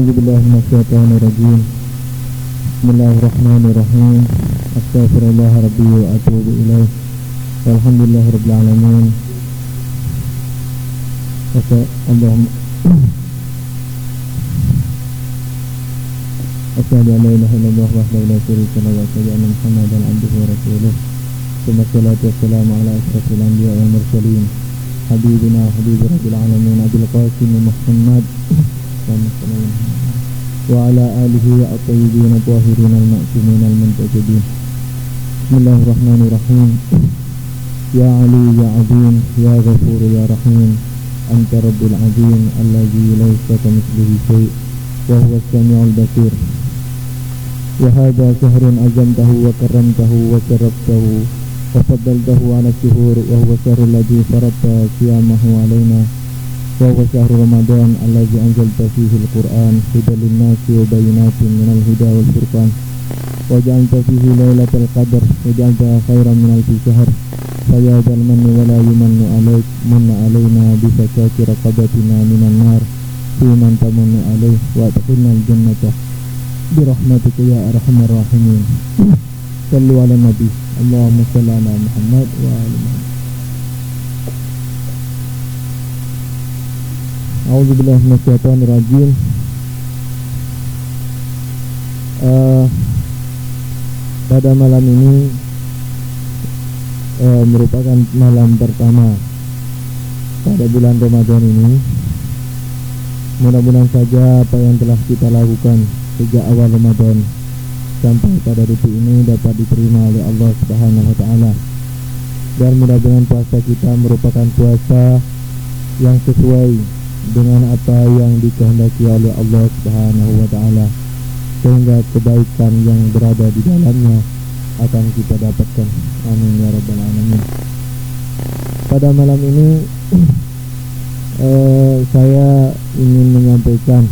A'udzubillahi minasyaitonirrajim. Bismillahirrahmanirrahim. Astaghfirullah rabbi wa atubu ilaih. Walhamdulillahirabbil alamin. Allahumma asyhadu an la ilaha illallah wahdahu la syarika lahu wa asyhadu anna Muhammadan abduhu wa rasuluh. Wassalatu wassalamu ala asyrafil anbiya'i wal mursalin. Habibina habibi rabbil alamin Abil Qasim Muhammad wa ala alihi at-tayyibin at-tahirin al-ma'sumin al-muntajibin. Bismillahirrahmanirrahim. Ya Ali ya Azim ya Ghafur ya Rahim, anta Rabbul Azim alladzi laysa kamitslihi syai' wa huwa as-sami'ul basir. Wa hadha shahrun azamtahu wa karramtahu wa sharaftahu wa faddaltahu ala syuhur, wa huwa syahrul ladzi faradta qiyamahu alaina, wa huwa syahru Ramadan alladzi anzalta fihi al-Qur'an hudan lin-nasi wa bayyinatin minal huda wal furqan, wa ja'alta fihi lailatal qadr wa ja'alta khairan min alfi syahr. Faya dzal manni wa la yumannu alaik manna alaina bi zakati raqabatina minan nar fi man tamunnu alaih wa adkhilna al-jannata bi rahmatika ya arhamar rahimin. Sallu ala nabi. Allahumma salli ala Muhammad wa ali Muhammad. A'udzubillahi minasyaitonirrajim. Pada malam ini merupakan malam pertama pada bulan Ramadan ini. Mudah-mudahan saja apa yang telah kita lakukan sejak awal Ramadan sampai pada detik ini dapat diterima oleh Allah Subhanahu wa taala. Dan mudah-mudahan puasa kita merupakan puasa yang sesuai dengan apa yang dikehendaki oleh Allah Subhanahu wa taala, sehingga kebaikan yang berada di dalamnya akan kita dapatkan. Amin ya rabbal alamin. Pada malam ini saya ingin menyampaikan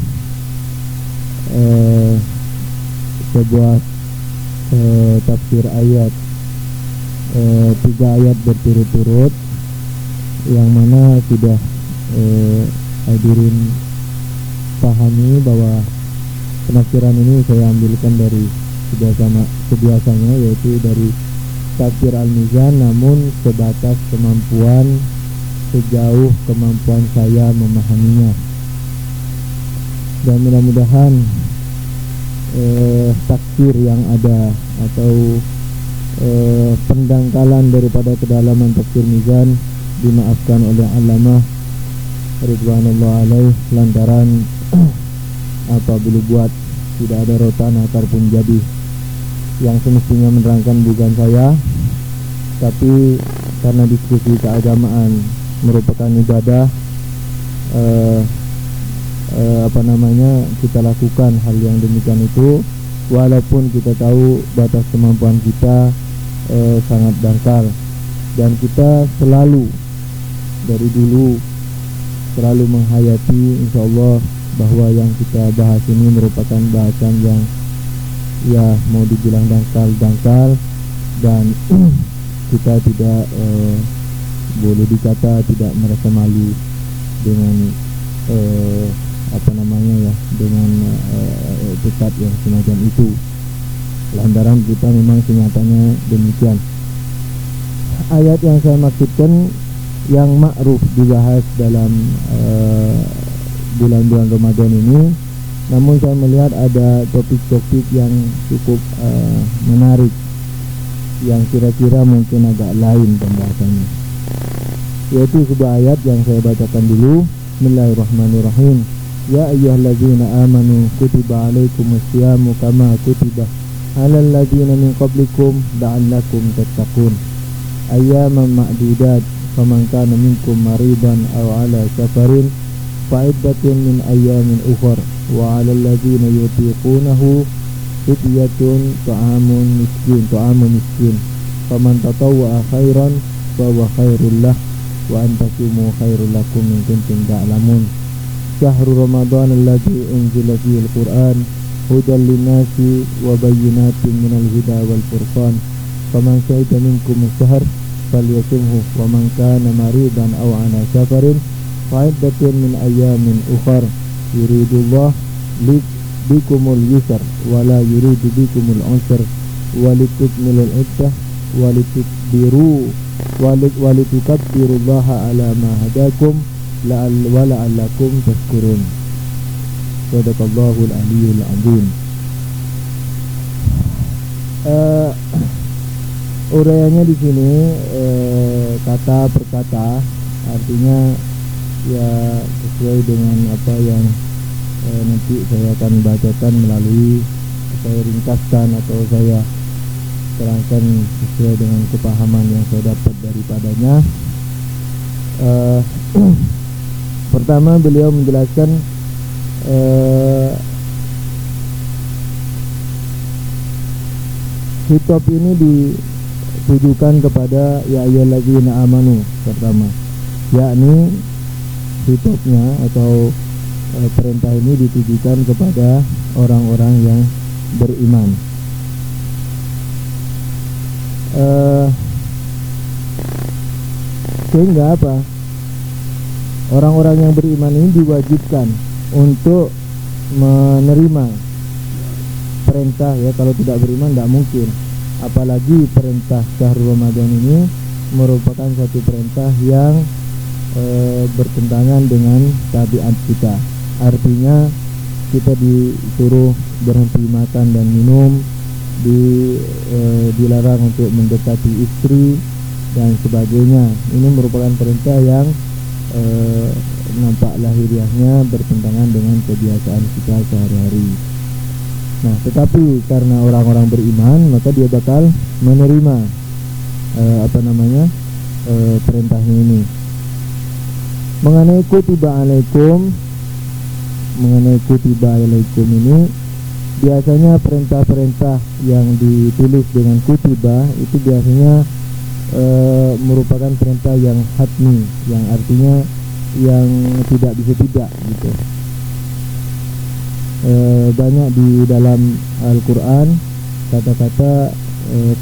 sebuah tafsir ayat, 3 ayat berturut-turut yang mana sudah hadirin pahami bahwa penafsiran ini saya ambilkan dari sebiasanya, yaitu dari tafsir Al-Mizan, namun sebatas kemampuan, sejauh kemampuan saya memahaminya. Dan mudah-mudahan tafsir yang ada atau pendangkalan daripada kedalaman tafsir Mizan dimaafkan oleh Allamah Ridwanullah alaih, lantaran apabila buat tidak ada rotan akar pun jadi. Yang semestinya menerangkan bukan saya, tapi karena diskusi keagamaan merupakan ibadah, kita lakukan hal yang demikian itu, walaupun kita tahu batas kemampuan kita sangat dangkal. Dan kita selalu dari dulu selalu menghayati insyaallah bahwa yang kita bahas ini merupakan bahasan yang ya mau dibilang dangkal, dan kita tidak boleh dikata tidak merasa malu dengan dengan etikat yang semacam itu, lantaran kita memang kenyataannya demikian. Ayat yang saya maksudkan yang ma'ruf dibahas dalam bulan-bulan Ramadan ini, namun saya melihat ada topik-topik yang cukup menarik, yang kira-kira mungkin agak lain pembahasannya, yaitu sebuah ayat yang saya bacakan dulu. Bismillahirrahmanirrahim. Ya ayyuhalladzina amanu kutiba alaikumusyamu kama kutiba alal ladzina min qablikum la'allakum tattaqun. Ayyaman ma'dudat, faman kana minkum maridan aw ala safarin fa'iddatun min ayyamin ukhra, wa 'alal ladzina yutiqunahu fidyatun ta'amun miskin, faman tatawwa'a khairan fa huwa khairul lah, wa antasumu khairul lakum in kuntum ta'lamun. Syahrul Ramadan alladzi unzila fihi al-Qur'an hudan lin-nasi wa bayyinatin minal huda wal furqan, faman syahida minkum ash-shahr falyasumhu, wa man kana maridan aw 'ala safarin fa'iddatun min ayyamin ukhra, yuridullah bikumul yusr wala yuridu bikumul usr walitukmilul iddah walitukabbirullaha ala ma hadakum la'allakum tashkurun. Sadaqallahul aliyyul azim. Uraiannya di sini kata per kata, artinya ya sesuai dengan apa yang nanti saya akan bacakan melalui saya ringkaskan atau saya terangkan sesuai dengan kepahaman yang saya dapat daripadanya. Pertama beliau menjelaskan khitab ini ditujukan kepada ya ayyuhallazina amanu pertama, yakni khitabnya atau perintah ini ditujukan kepada orang-orang yang beriman. Sehingga apa? Orang-orang yang beriman ini diwajibkan untuk menerima perintah, ya kalau tidak beriman tidak mungkin. Apalagi perintah Syahrul Ramadan ini merupakan satu perintah yang bertentangan dengan tabiat kita. Artinya kita disuruh berhenti makan dan minum, dilarang untuk mendekati istri dan sebagainya. Ini merupakan perintah yang nampak lahiriahnya bertentangan dengan kebiasaan kita sehari-hari. Nah, tetapi karena orang-orang beriman, maka dia bakal menerima perintahnya ini. Mengenai kutiba alaikum ini, biasanya perintah-perintah yang ditulis dengan kutiba itu biasanya merupakan perintah yang hatmi, yang artinya yang tidak bisa tidak gitu. Banyak di dalam Al-Quran kata-kata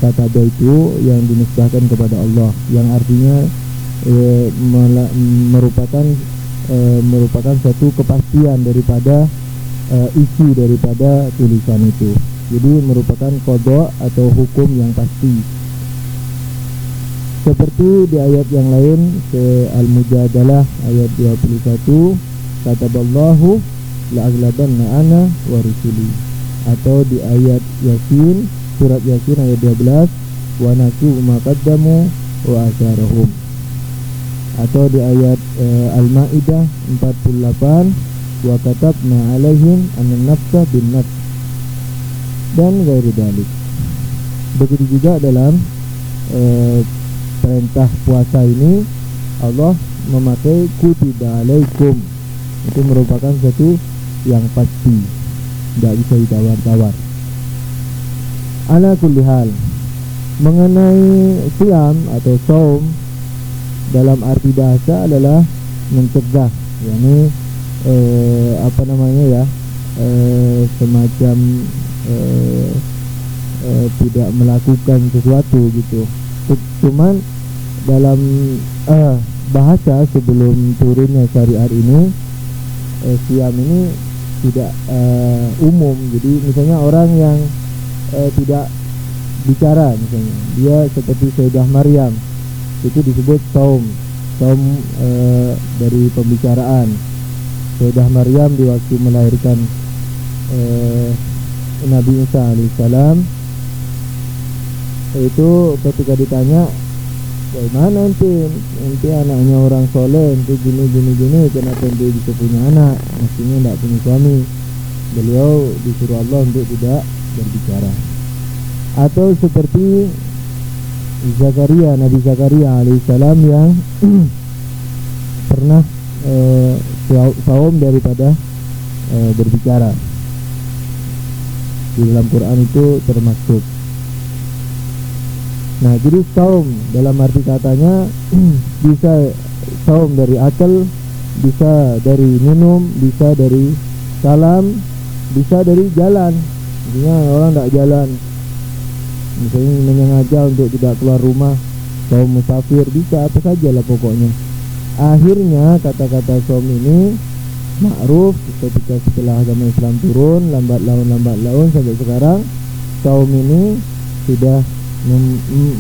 kata itu yang dinisbahkan kepada Allah, yang artinya merupakan satu kepastian daripada isi daripada tulisan itu. Jadi merupakan qada atau hukum yang pasti. Seperti di ayat yang lain, Al-Mujadalah ayat 21, kataballahu la'aglabanna ana wa rusuli. Atau di ayat Yasin, surat Yasin ayat 12, wa nasu ma qaddamu wa asarahum. Atau di ayat Al-Maidah 48, wa katabna alaihim an-nafsa bin nafs, dan ghairi dalik. Begitu juga dalam perintah puasa ini Allah memakai kutiba alaikum. Itu merupakan satu yang pasti, tidak bisa ditawar-tawar. Ala kulli hal, mengenai siam atau saum dalam arti bahasa adalah mencegah, yakni semacam tidak melakukan sesuatu gitu. Cuman dalam bahasa sebelum turunnya syariat ini, siam ini tidak umum. Jadi misalnya orang yang tidak bicara, misalnya dia seperti Sayyidah Maryam, itu disebut saum dari pembicaraan. Sayyidah Maryam di waktu melahirkan Nabi Isa alaihissalam, itu ketika ditanya, bagaimana nanti anaknya orang soleh, nanti gini, kenapa dia bisa punya anak, maksudnya tidak punya suami. Beliau disuruh Allah untuk tidak berbicara. Atau seperti Nabi Zakaria alaihissalam yang pernah saum daripada berbicara. Di dalam Quran itu termasuk. Nah, jadi saum dalam arti katanya bisa saum dari akal, bisa dari minum, bisa dari salam, bisa dari jalan. Maksudnya orang tidak jalan, misalnya menyengaja untuk tidak keluar rumah, saum musafir, bisa apa saja lah pokoknya. Akhirnya kata-kata saum ini ma'ruf ketika setelah agama Islam turun lambat laun sampai sekarang kaum ini sudah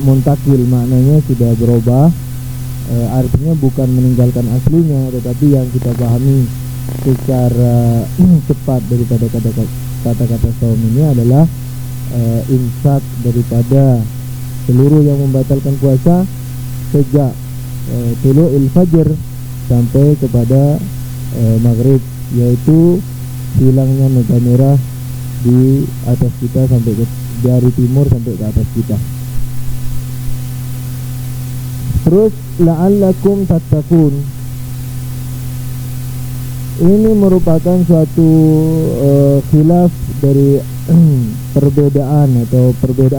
muntakil, maknanya sudah berubah. Artinya bukan meninggalkan aslinya, tetapi yang kita pahami secara cepat daripada kata-kata saum ini adalah imsak daripada seluruh yang membatalkan puasa sejak tulu'il fajr sampai kepada maghrib, yaitu hilangnya mega merah di atas kita sampai dari timur sampai ke atas kita. Terus la'allakum tattaqun, ini merupakan suatu khilaf dari perbedaan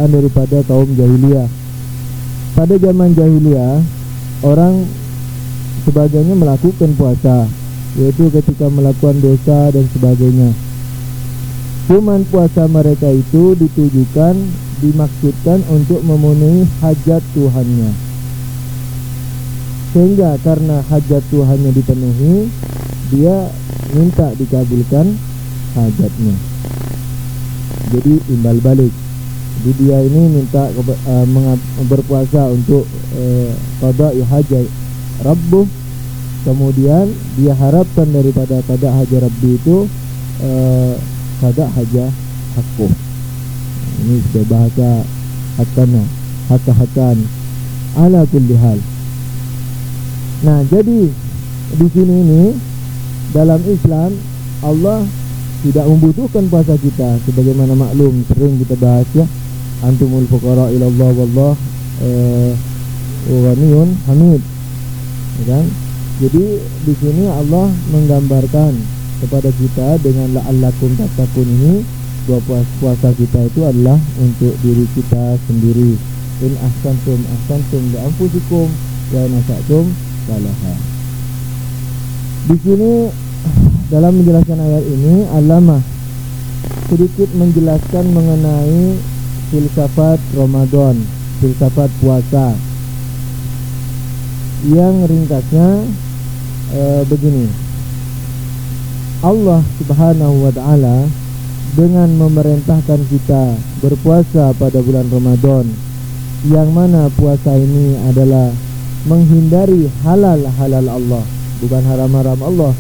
daripada kaum jahiliyah. Pada zaman jahiliyah orang sebagiannya melakukan puasa, yaitu ketika melakukan dosa dan sebagainya. Cuman puasa mereka itu dimaksudkan untuk memenuhi hajat Tuhannya, sehingga karena hajat Tuhannya dipenuhi, dia minta dikabulkan hajatnya. Jadi imbal balik. Jadi dia ini minta berpuasa untuk qada'i hajat Rabbuh, kemudian dia harapkan daripada qada' hajat Rabbi itu qada' hajat hakku. Ini sudah bahasa hakan ala kulli hal. Nah, jadi di sini ini dalam Islam Allah tidak membutuhkan puasa kita, sebagaimana maklum sering kita bahas ya, antumul fuqara ila Allah wallah ghaniyun hamid, kan? Jadi di sini Allah menggambarkan kepada kita dengan la'allakum tattaqun ini, bahwa puasa kita itu adalah untuk diri kita sendiri. In ahsantum li anfusikum wa in asatum falaha. Di sini dalam menjelaskan ayat ini, Allamah sedikit menjelaskan mengenai filsafat Ramadan, filsafat puasa. Yang ringkasnya begini. Allah Subhanahu wa ta'ala dengan memerintahkan kita berpuasa pada bulan Ramadan, yang mana puasa ini adalah menghindari halal-halal Allah, bukan haram-haram Allah.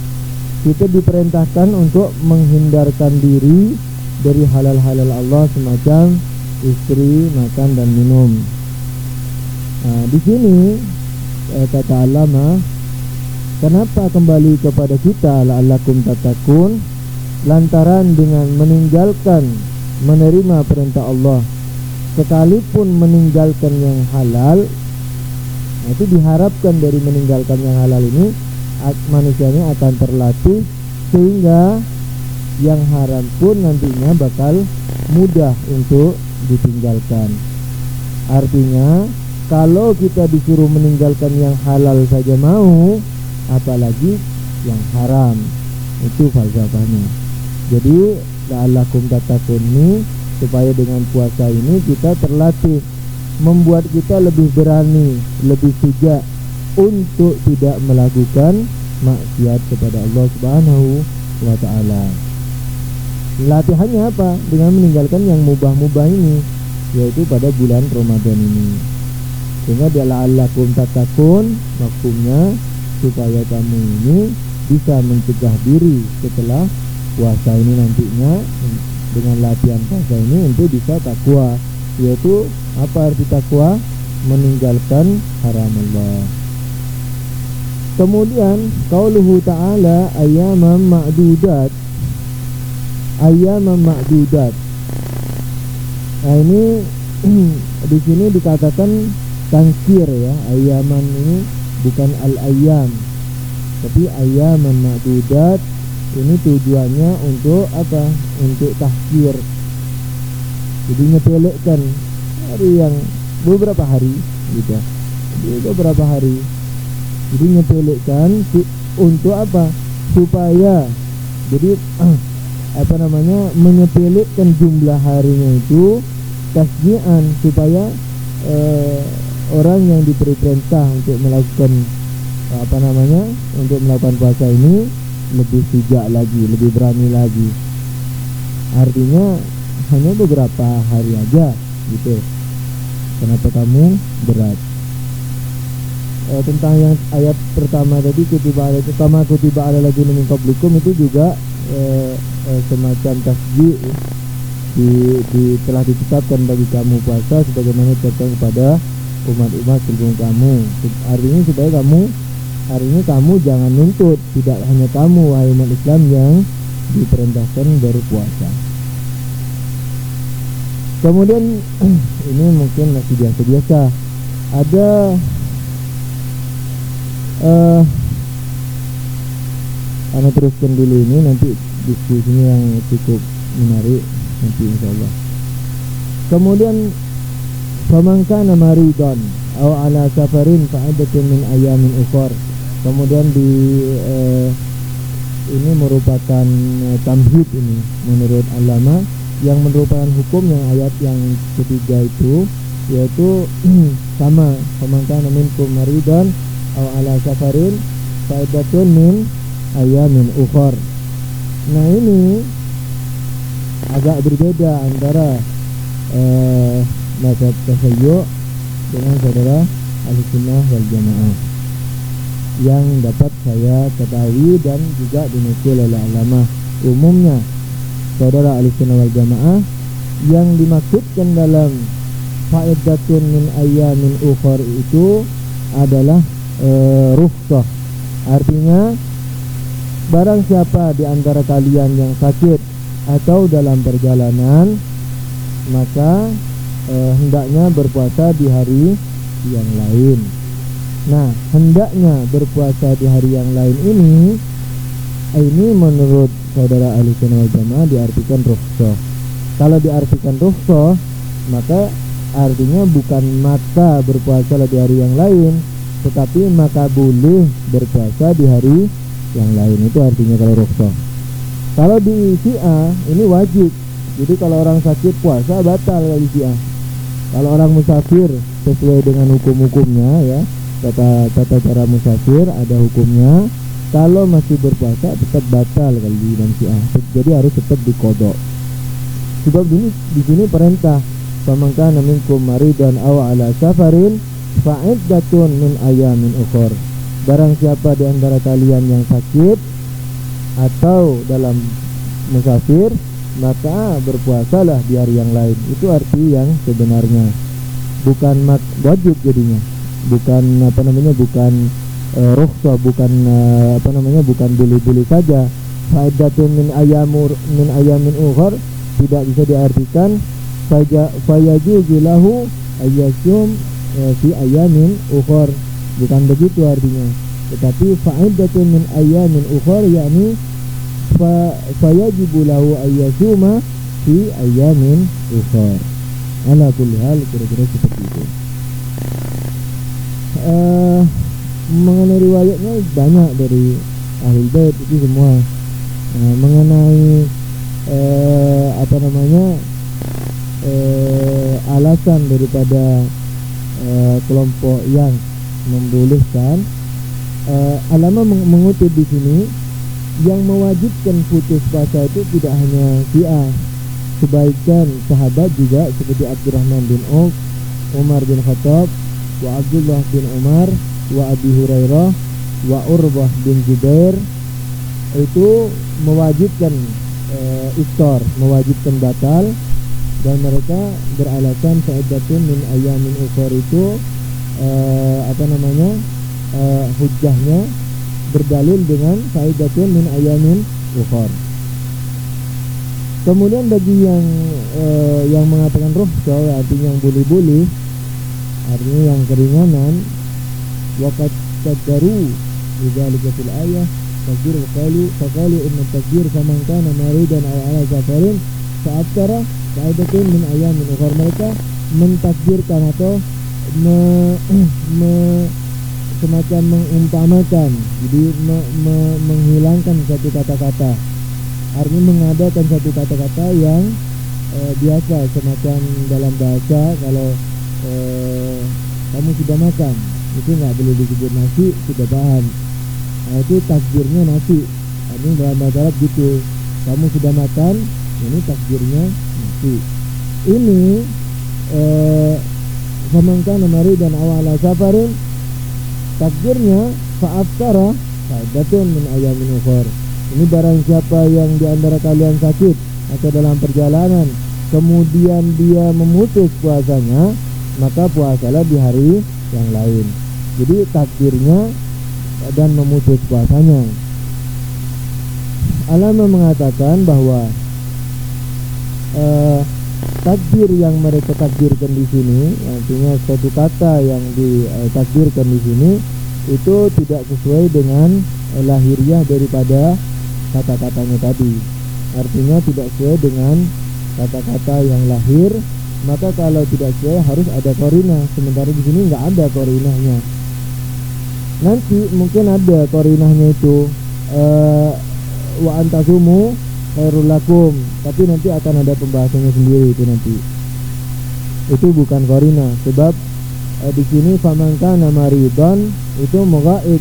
Kita diperintahkan untuk menghindarkan diri dari halal-halal Allah, semacam istri, makan dan minum. Nah, di sini kata Allamah, kenapa kembali kepada kita la'allakum tattaqun? Lantaran dengan meninggalkan menerima perintah Allah, sekalipun meninggalkan yang halal, itu diharapkan dari meninggalkan yang halal ini manusianya akan terlatih sehingga yang haram pun nantinya bakal mudah untuk ditinggalkan. Artinya kalau kita disuruh meninggalkan yang halal saja mau, apalagi yang haram. Itu falsafahnya. Jadi la'allakum tattaqun ini supaya dengan puasa ini kita terlatih, membuat kita lebih berani, lebih bijak untuk tidak melakukan maksiat kepada Allah Subhanahu wa ta'ala. Latihannya apa? Dengan meninggalkan yang mubah-mubah ini, yaitu pada bulan Ramadan ini. Sehingga dia la'allakum tattaqun, maksudnya supaya kamu ini bisa mencegah diri setelah puasa ini nantinya, dengan latihan puasa ini untuk bisa takwa. Yaitu apa arti takwa? Meninggalkan haram Allah. Kemudian qauluhu ta'ala ayyaman ma'dudat. Ayyaman ma'dudat. Nah, ini di sini dikatakan tangkir ya. Ayyaman ini bukan al-ayyam, tapi ayyaman ma'dudat. Ini tujuannya untuk apa? Untuk tahkir. Jadi nyepelekkan hari yang beberapa hari gitu. Jadi beberapa hari. Jadi nyepelekkan untuk apa? Supaya jadi menyepelekkan jumlah harinya itu tasjian, supaya orang yang diberi perintah untuk melakukan untuk melakukan puasa ini lebih sujak lagi, lebih berani lagi. Artinya hanya beberapa hari aja gitu. Kenapa kamu berat? Tentang yang ayat pertama tadi, kutiba ala ladzina min qablikum, itu juga semacam tasbih telah ditetapkan bagi kamu puasa sebagaimana ditetapkan kepada umat-umat sebelum kamu. Artinya supaya kamu jangan nuntut, tidak hanya kamu wahai umat Islam yang diperintahkan berpuasa. Kemudian ini mungkin masih biasa-biasa. Ada Ana teruskan dulu ini, nanti diskusinya yang cukup menarik nanti insyaallah. Kemudian faman kana maridon aw ala safarin fa'iddatun min ayamin ukhra. Kemudian ini merupakan tamhid ini menurut ulama, yang merupakan hukum yang ayat yang ketiga itu, yaitu sama, faman kana minkum maridon aw ala safarin fa'iddatun min ayamin ukhra. Nah, ini agak berbeda antara mazhab tasyayyu' dengan saudara Ahlussunnah wal Jamaah yang dapat saya ketahui dan juga dinukil oleh ulama. Umumnya saudara Ahlussunnah wal Jamaah yang dimaksudkan dalam fa'iddatun min ayamin ukhra itu adalah rukhsah. Artinya barang siapa di antara kalian yang sakit atau dalam perjalanan, maka hendaknya berpuasa di hari yang lain. Nah, hendaknya berpuasa di hari yang lain ini menurut saudara Ahlussunnah wal Jamaah diartikan rukhsah. Kalau diartikan rukhsah, maka artinya bukan maka berpuasa di hari yang lain, tetapi maka boleh berpuasa di hari yang lain. Itu artinya kalau rukhsah. Kalau di Syiah ini wajib. Jadi kalau orang sakit puasa batal kalau di Syiah. Kalau orang musafir sesuai dengan hukum-hukumnya ya, tata cara musafir ada hukumnya. Kalau masih berpuasa tetap batal kalau di dalam Syiah. Jadi harus tetap diqadha. Sebab di sini perintah, faman kana minkum maridan aw ala safarin fa'iddatun min ayamin ukhra. Barang siapa di antara kalian yang sakit atau dalam musafir, maka berpuasalah di hari yang lain. Itu arti yang sebenarnya, bukan wajib jadinya, bukan bukan rukhsah, bukan bukan boleh-boleh saja. Fa'iddatun min ayamin ukhra tidak bisa diartikan fayajuzu lahu ayyasum fi ayamin ukhra, bukan begitu artinya. Tetapi fa'iddatun min ayamin ukhra yakni fayajibu lahu ayyasuma fi ayamin ukhra. Ala kulli hal, kira-kira seperti itu. Mengenai riwayatnya banyak dari Ahlul Bait itu semua. Mengenai alasan daripada kelompok yang membolehkan, ulama mengutip di sini yang mewajibkan putus puasa itu tidak hanya Syiah, sebagian sahabat juga seperti Abdurrahman bin Auf, Umar bin Khattab, wa Abdullah bin Umar, wa Abi Hurairah, wa Urbah bin Zubair itu mewajibkan iftar, mewajibkan batal, dan mereka beralasan fa'iddatun min ayamin ukhra itu hujjahnya berdalil dengan fa'iddatun min ayamin ukhra. Kemudian bagi yang mengatakan rukhsah, artinya yang boleh-boleh, artinya yang keringanan, waqad qaddaru lidzalika fil ayah takdir faqalu inna takdir faman kana maridan aw ala safarin fa'aftara fa'iddatun min ayamin ukhra. Mereka mentakdirkan atau semacam mengumpamakan, jadi menghilangkan satu kata-kata, artinya mengadakan satu kata-kata yang biasa, semacam dalam bahasa kalau kamu sudah makan, itu nggak boleh disebut nasi, sudah paham. Itu takdirnya nasi, Ini dalam bahasa Arab gitu. Kamu sudah makan, ini takdirnya mati. Ini faman kana maridan aw ala safarin, takdirnya fa'aftara fa'iddatun min ayamin ukhar. Ini barang siapa yang di antara kalian sakit atau dalam perjalanan, kemudian dia memutus puasanya, maka puasalah di hari yang lain. Jadi takdirnya dan memutus puasanya. Ulama mengatakan bahwa takdir yang mereka takdirkan di sini, artinya suatu kata yang ditakdirkan di sini itu tidak sesuai dengan lahiriah daripada kata-katanya tadi. Artinya tidak sesuai dengan kata-kata yang lahir. Maka kalau tidak sesuai harus ada qarinah. Sementara di sini nggak ada qarinahnya. Nanti mungkin ada qarinahnya itu wa antasumu khairul lakum, tapi nanti akan ada pembahasannya sendiri itu nanti. Itu bukan qarinah, sebab di sini faman kana maridan itu mughaib.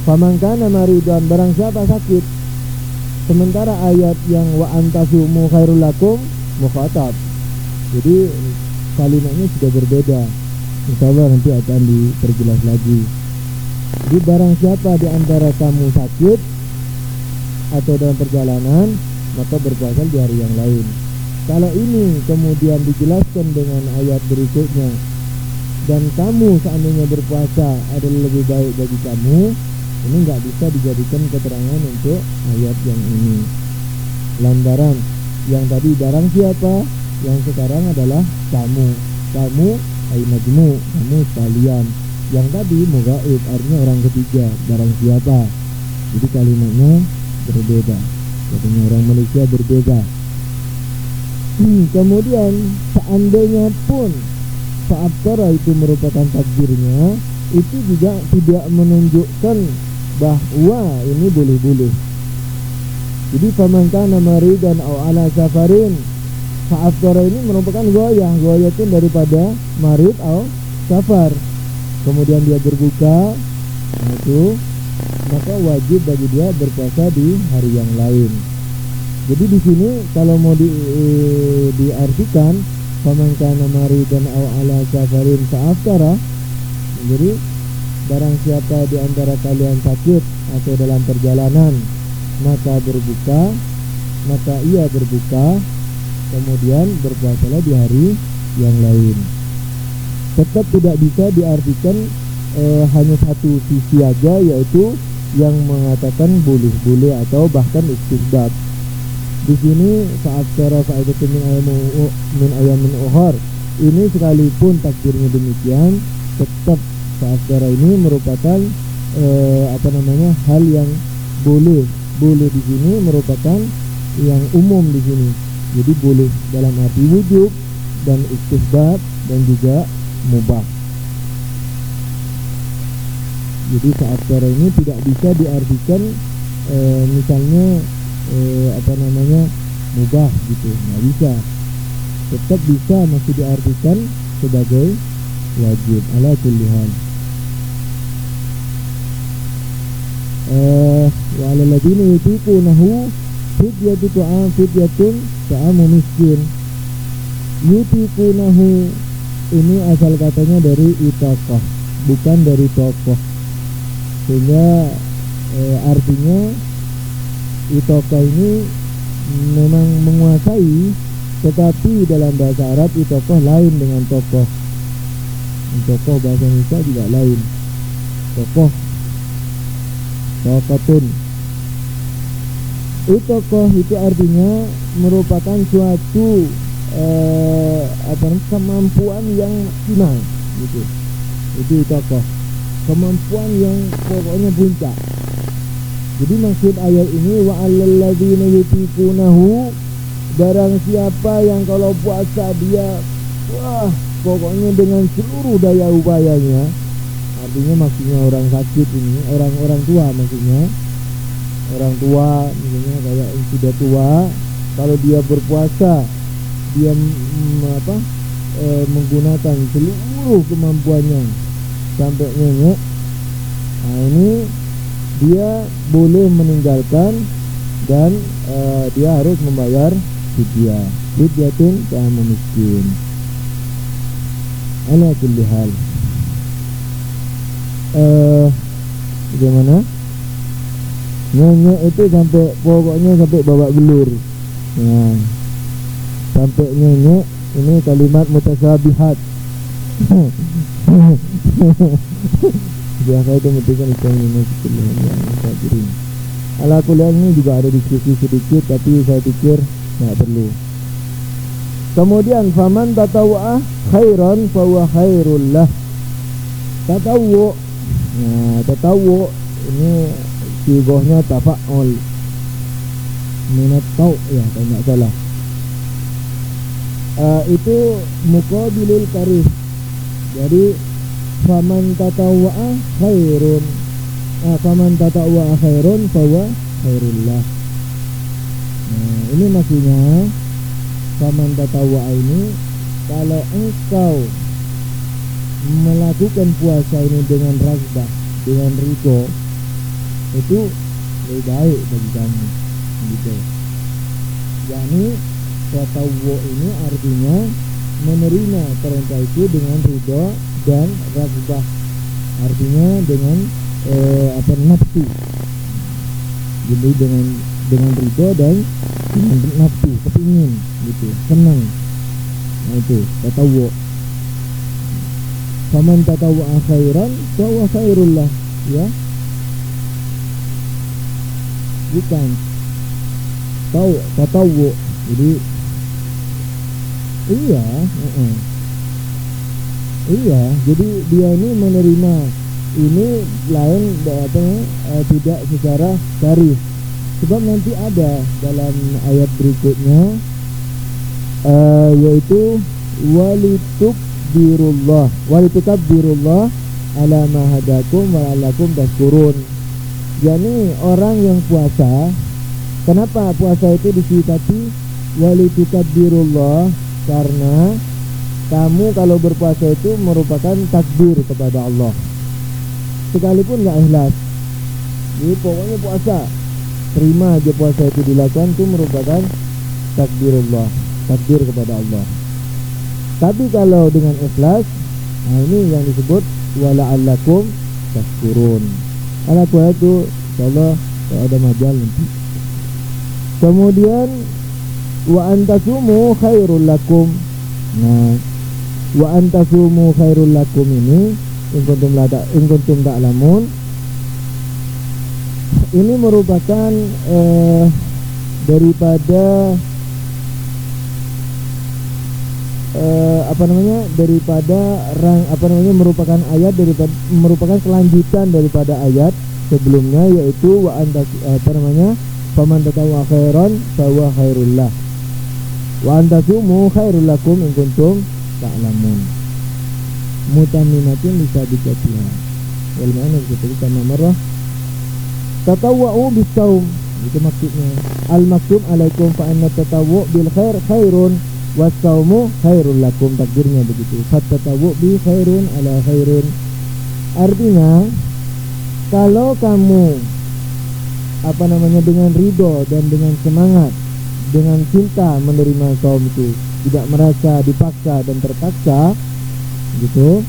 Faman kana maridan, barang siapa sakit. Sementara ayat yang wa antasumu khairul lakum mukhatab. Jadi kalimatnya sudah berbeda. Insyaallah nanti akan diperjelas lagi. Jadi barang siapa di antara kamu sakit atau dalam perjalanan, maka berpuasa di hari yang lain. Kalau ini kemudian dijelaskan dengan ayat berikutnya, dan kamu seandainya berpuasa adalah lebih baik bagi kamu, ini nggak bisa dijadikan keterangan untuk ayat yang ini. Lantaran yang tadi barang siapa, yang sekarang adalah kamu ay majmu, kamu sekalian. Yang tadi mughaib, artinya orang ketiga, barang siapa. Jadi kalimatnya berbeda, katanya orang Malaysia berbeda. Kemudian seandainya pun fa'aftara itu merupakan takdirnya, itu juga tidak menunjukkan bahwa ini boleh-boleh. Jadi faman kana maridan aw ala safarin, fa'aftara ini merupakan goyah itu daripada marid atau safar. Kemudian dia berbuka, itu maka wajib bagi dia berpuasa di hari yang lain. Jadi di sini kalau mau diartikan faman kana maridan aw ala safarin fa'aftara, jadi barang siapa di antara kalian sakit atau dalam perjalanan maka berbuka, maka ia berbuka kemudian berpuasalah di hari yang lain. Tetap tidak bisa diartikan hanya satu sisi aja, yaitu yang mengatakan boleh-boleh atau bahkan istihbab. Di sini saat cara fa'idatu min ayamin ukhar, ini sekalipun takdirnya demikian, tetap saat cara ini merupakan hal yang boleh di sini, merupakan yang umum di sini. Jadi boleh dalam arti wujub dan istihbab dan juga mubah. Jadi saat cara ini tidak bisa diartikan misalnya mubah gitu, nggak bisa. Tetap bisa masih diartikan sebagai wajib ala kulli hal. Wa 'alal ladzina yutiqunahu fidyatun ta'amu miskin. Yutiqunahu ini asal katanya dari itaqah, bukan dari tokoh. Sehingga artinya itaqah ini memang menguasai, tetapi dalam bahasa Arab itaqah lain dengan tokoh. Tokoh bahasa Indonesia juga lain. Tokotun. Itaqah itu artinya merupakan suatu kemampuan yang maksimal gitu. Itu itaqah, kemampuan yang pokoknya puncak. Jadi maksud ayat ini wa 'alal ladzina yutiqunahu, barang siapa yang kalau puasa dia pokoknya dengan seluruh daya upayanya. Artinya maksudnya orang sakit ini, orang tua maksudnya. Orang tua misalnya kayak yang sudah tua, kalau dia berpuasa dia menggunakan seluruh kemampuannya sampai nyenyek. Nah ini dia boleh meninggalkan dan dia harus membayar fidyah. Fidyatun ta'amu miskin. Ala kulli hal. Bagaimana? Nyenyek itu sampai pokoknya sampai babak belur. Nah, sampai nyenyek ini kalimat mutasyabihat. Biasa itu menentukan istilah yang kafirin. Ala kulli hal ini juga ada diskusi sedikit, tapi saya pikir tidak perlu. Kemudian faman tatawwa khairan fa huwa khairul lah. Tatawwu. Nah, tatawwu ini sigohnya tafa'ul. Minat tau ya, kalau tidak salah. Itu muqabilul karih. Jadi faman tatawwa khairun. Faman tatawwa khairun fa huwa khairul lah. Nah, ini maksudnya faman tatawwa ini, kalau engkau melakukan puasa ini dengan raghbah, dengan ridho, itu lebih baik bagi kamu, gitu. Yani tatawwu ini artinya menerima perintah itu dengan ridho dan raghbah, artinya dengan nafsu. Jadi dengan ridho dan dengan nafsu, kepingin gitu, senang. Nah, itu tatawwu. Faman tatawwa khairan fa huwa khairul lah, ya. Bukan tatawwu. Jadi iya, jadi dia ini menerima ini lain tidak secara syar'i. Sebab nanti ada dalam ayat berikutnya yaitu walitukabirullah ala ma hadakum wa la'allakum tashkurun. Jadi orang yang puasa, kenapa puasa itu disifati walitukabirullah? Karena kamu kalau berpuasa itu merupakan takbir kepada Allah, sekalipun nggak ikhlas. Jadi pokoknya puasa, terima aja puasa itu dilakukan, itu merupakan takbirullah, takbir kepada Allah. Tapi kalau dengan ikhlas, nah ini yang disebut wala'allakum tashkurun. Ala kuat itu insyaallah kalau ada majal nanti. Kemudian wa antasumu khairul lakum. Nah, wa antasumu khairul lakum ini in kuntum ta'lamun, ini merupakan daripada merupakan ayat merupakan kelanjutan daripada ayat sebelumnya, yaitu wa faman tatawwa khairan fa huwa khairul lah wa antasumu khairul lakum in kuntum ta'lamun. Mutamimatun lisabikatiha wal ma'ana seperti kama marrah tatawwa'u bis-shaum, itu maksudnya. Al-maktub alaikum fa anna tatawwu bil khair khairun was-shaumu khairul lakum, takdirnya begitu. Fatatawwu bi khairun ala khairun, artinya kalau kamu dengan ridho dan dengan semangat, dengan cinta menerima saum itu, tidak merasa dipaksa dan terpaksa, gitu,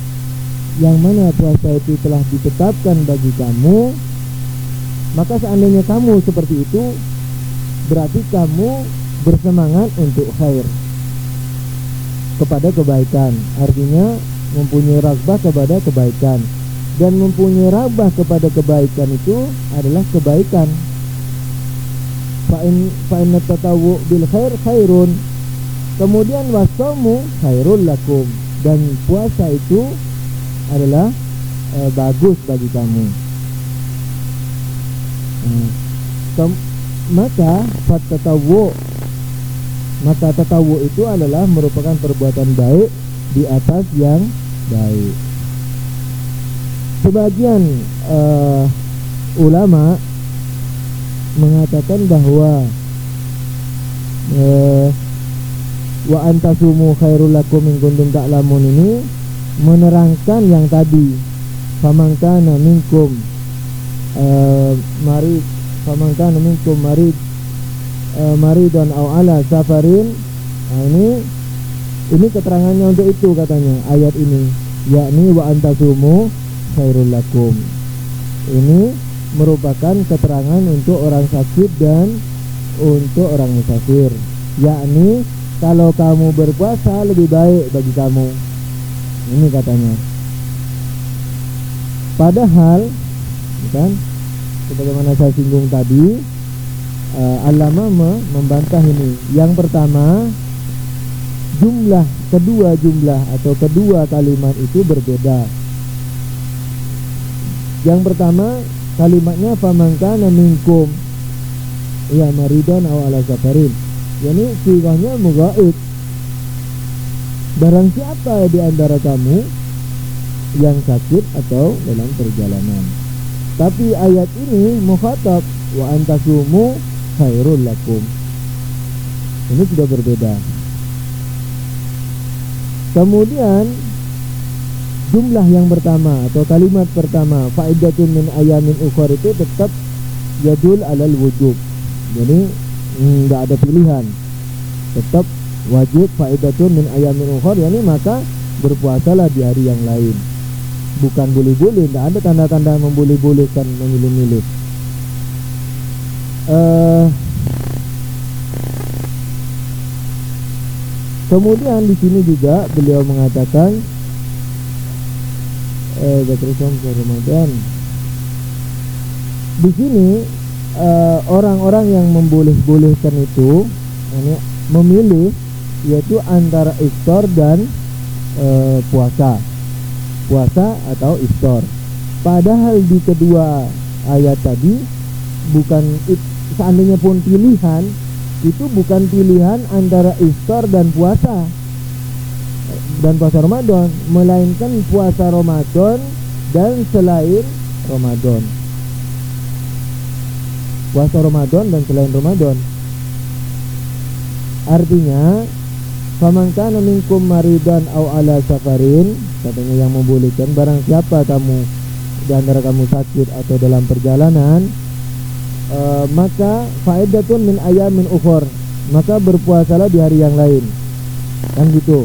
yang mana puasa itu telah ditetapkan bagi kamu, maka seandainya kamu seperti itu, berarti kamu bersemangat untuk khair, kepada kebaikan, artinya mempunyai raghbah kepada kebaikan. Dan mempunyai raghbah kepada kebaikan itu adalah kebaikan. Fa inna tatawwu bil khair khairun. Kemudian wasomu khairul lakum, dan puasa itu adalah bagus bagi kamu. Maka tatawwu itu adalah merupakan perbuatan baik di atas yang baik. Sebagian ulama mengatakan bahwa wa antasumu khairul lakum in kuntum ta'lamun ini menerangkan yang tadi, faman kana minkum marid, faman kana minkum maridun aw ala safarin. Nah, ini keterangannya untuk itu katanya ayat ini, yakni wa antasumu khairul lakum. Ini merupakan keterangan untuk orang sakit dan untuk orang musafir, yakni kalau kamu berpuasa lebih baik bagi kamu. Ini katanya. Padahal kan sebagaimana saya singgung tadi, Al-Allamah membantah ini. Yang pertama, kedua kalimat itu berbeda. Yang pertama kalimatnya faman kana minkum ya maridan aw ala safarin. Yani sigahnya mughaid. Barang siapa di antara kamu yang sakit atau dalam perjalanan. Tapi ayat ini mukhatab wa antasumu khairul lakum. Ini sudah berbeda. Kemudian jumlah yang pertama atau kalimat pertama faidatun min ayamin ukhra itu tetap yadul alal wujub. Jadi enggak ada pilihan. Tetap wajib faidatun min ayamin ukhra, yani maka berpuasalah di hari yang lain. Bukan boleh-boleh, tidak ada tanda-tanda memboleh-bolehkan memilih-milih. Kemudian di sini juga beliau mengatakan Ramadan. Di sini orang-orang yang memboleh-bolehkan itu memilih yaitu antara iftar dan puasa atau iftar. Padahal di kedua ayat tadi bukan seandainya pun pilihan, itu bukan pilihan antara iftar dan puasa Ramadan, melainkan puasa Ramadan dan selain Ramadan. Puasa Ramadan dan selain Ramadan. Artinya faman kana minkum maridan aw ala safarin, katanya yang membolehkan barang siapa kamu di antara kamu sakit atau dalam perjalanan, maka faidatun min ayamin ukhor, maka berpuasalah di hari yang lain. Kan gitu.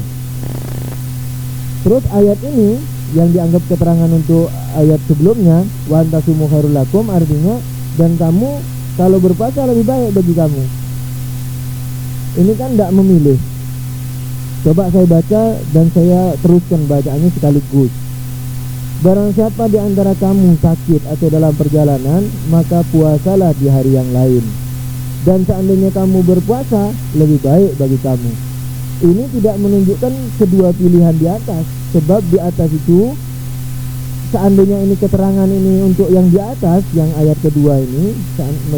Terus ayat ini yang dianggap keterangan untuk ayat sebelumnya wa antasumu khairul lakum, artinya dan kamu kalau berpuasa lebih baik bagi kamu. Ini kan tidak memilih. Coba saya baca dan saya teruskan bacaannya sekaligus. Barang siapa di antara kamu sakit atau dalam perjalanan, maka puasalah di hari yang lain. Dan seandainya kamu berpuasa, lebih baik bagi kamu. Ini tidak menunjukkan kedua pilihan di atas, sebab di atas itu, seandainya ini keterangan ini untuk yang di atas, yang ayat kedua ini,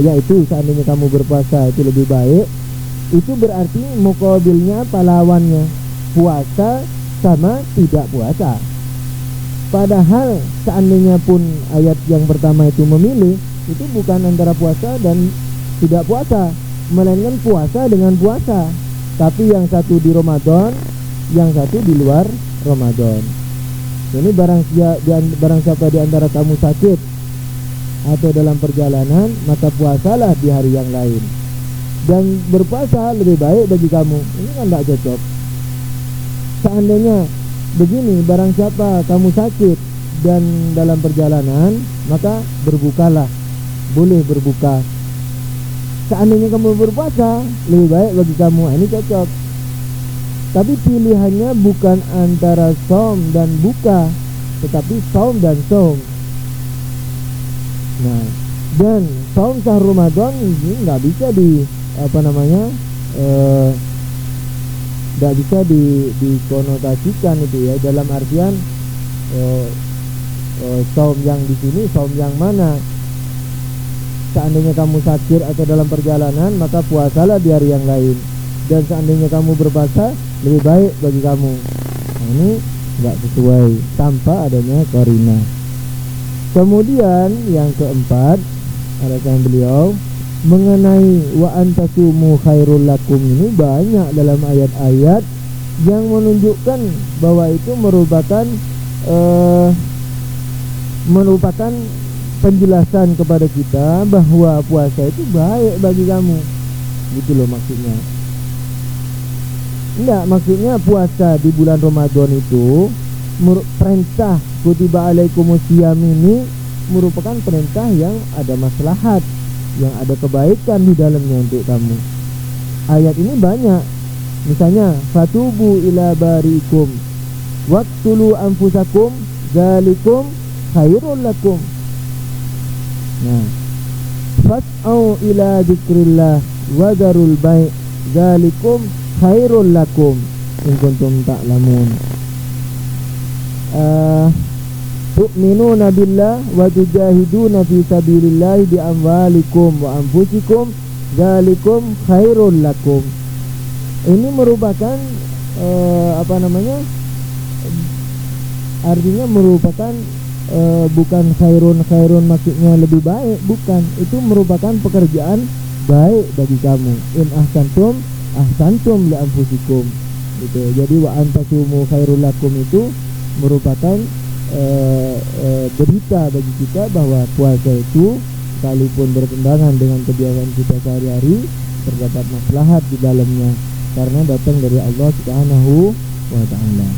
yaitu seandainya kamu berpuasa itu lebih baik, itu berarti muqabilnya lawannya puasa sama tidak puasa. Padahal seandainya pun ayat yang pertama itu memilih, itu bukan antara puasa dan tidak puasa, melainkan puasa dengan puasa. Tapi yang satu di Ramadan, yang satu di luar Ramadan. Jadi barang siapa di antara kamu sakit atau dalam perjalanan, maka puasalah di hari yang lain. Dan berpuasa lebih baik bagi kamu. Ini kan tidak cocok. Seandainya begini, barang siapa kamu sakit dan dalam perjalanan, maka berbukalah, boleh berbuka. Seandainya kamu berpuasa, lebih baik bagi kamu. Ini cocok. Tapi pilihannya bukan antara saum dan buka, tetapi saum dan saum. Nah, dan saum syahr Ramadan ini nggak bisa nggak bisa dikonotasikan itu ya, dalam artian saum yang di sini saum yang mana. Seandainya kamu sakit atau dalam perjalanan, maka puasalah di hari yang lain. Dan seandainya kamu berpuasa, lebih baik bagi kamu. Nah, ini nggak sesuai tanpa adanya qarina. Kemudian yang keempat, alasan beliau mengenai wa antasumu khairul lakum, ini banyak dalam ayat-ayat yang menunjukkan bahwa itu merupakan penjelasan kepada kita bahwa puasa itu baik bagi kamu. Gitu loh maksudnya. Enggak, maksudnya puasa di bulan Ramadan itu perintah kutiba alaikumusiyam ini merupakan perintah yang ada maslahat, yang ada kebaikan di dalamnya untuk kamu. Ayat ini banyak. Misalnya, fatubu ila barikum waqtulu anfusakum dzalikum khairul lakum. Nah, fas'au ila dzikrillah wa dzarul bai' dzalikum khairul lakum in kuntum ta'lamun. Tu'minuna billah wa tujahiduna fi sabilillah bi amwalikum wa anfusikum dzalikum khairul lakum. Ini merupakan artinya merupakan bukan khairun maksudnya lebih baik, bukan. Itu merupakan pekerjaan baik bagi kamu. In ahsantum li anfusikum. Gitu. Jadi wa antasumu khairul lakum itu merupakan berita bagi kita bahwa puasa itu sekalipun bertentangan dengan kebiasaan kita sehari-hari, terdapat maslahat di dalamnya karena datang dari Allah Subhanahu wa ta'ala.